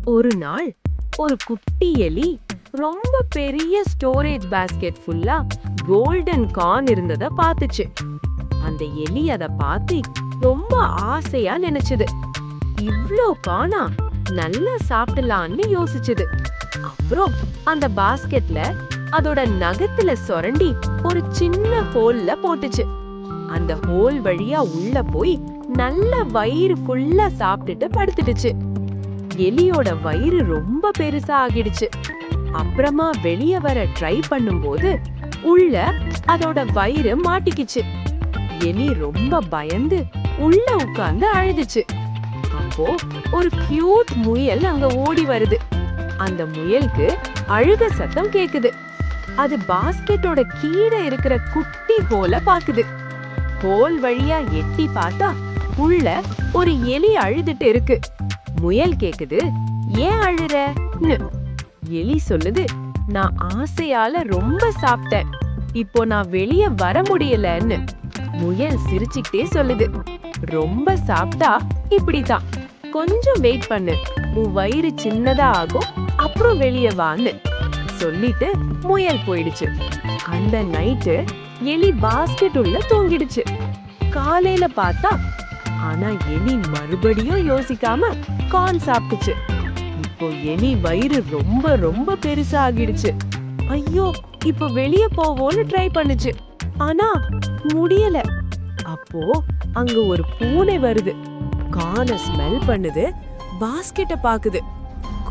ஒரு நாள் ஒரு குட்டி எலி ரொம்ப பெரிய ஸ்டோரேஜ் பாஸ்கெட் ஃபுல்லா கோல்டன் கார்ன் இருந்தத பாத்துச்சு. அந்த எலி அத பார்த்து ரொம்ப ஆசையா நினைச்சது. இவ்ளோ கார்னா நல்லா சாப்பிடலாம்னு யோசிச்சது. அப்புறம் அந்த பாஸ்கெட்ல அதோட நகத்துல சொரண்டி ஒரு சின்ன ஹோல்ல போட்டுச்சு. அந்த ஹோல் வழியா உள்ள போய் நல்ல வயிறு ஃபுல்லா சாப்பிட்டுட்டு படுத்துடுச்சு. எலியோட வயிறு ரொம்ப பெருசா ஆகிடுச்சு. அப்புறமா வெளிய வர ட்ரை பண்ணும்போது உள்ள அதோட வயிறு மாட்டிக்கிச்சு. எலி ரொம்ப பயந்து உள்ள உட்கார்ந்து அழுதுச்சு. அப்போ ஒரு கியூட் முயல் அங்க ஓடி வருது. அந்த முயலுக்கு அழுக சத்தம் கேக்குது. அது பாஸ்கெட்டோட கீழே இருக்கிற குட்டி ஹோல பாக்குது. ஹோல் வழியா எட்டி பார்த்தா உள்ள ஒரு எலி அழுதுட்டு இருக்கு. முயல் கேக்குது, ஏன் அழுறன்னு? எலி சொல்லுது, நான் ஆசையால ரொம்ப சாப்பிட்டேன், இப்போ நான் வெளிய வர முடியலன்னு. முயல் சிரிச்சுக்கிட்டே சொல்லுது, ரொம்ப சாப்பிட்டா இப்படிதான், கொஞ்சம் வெயிட் பண்ணு, உன் வயிறு சின்னதா ஆகும், அப்புறம் வெளிய வான்னு சொல்லிட்டு முயல் போயிடுச்சு. அந்த நைட்டு எலி பாஸ்கெட் உள்ள தூங்கிடுச்சு. காலையில பார்த்தா ஆனா எலி மறுபடியும் யோசிக்காம கார்ன் சாப்பிட்டுச்சு. இப்போ எலி வயிறு ரொம்ப ரொம்ப பெருசா ஆகிடுச்சு. ஐயோ, இப்போ வெளிய போவோன்னு ட்ரை பண்ணுச்சு. ஆனா முடியல. அப்போ அங்க ஒரு பூனை வருது. கார்னை ஸ்மெல் பண்ணுது, பாஸ்கெட்ட பாக்குது.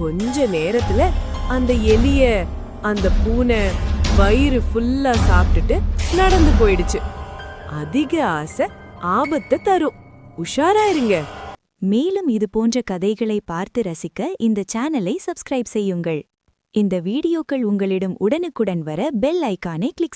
கொஞ்ச நேரத்துல அந்த எலிய அந்த பூனை வயிறு ஃபுல்லா சாப்பிட்டுட்டு நடந்து போயிடுச்சு. அதிக ஆசை ஆபத்தை தரும். உஷாரா இருங்க. மேலும் இது போன்ற கதைகளை பார்த்து ரசிக்க இந்த சேனலை சப்ஸ்கிரைப் செய்யுங்கள். இந்த வீடியோக்கள் உங்களிடம் உடனுக்குடன் வர பெல் ஐகானை கிளிக்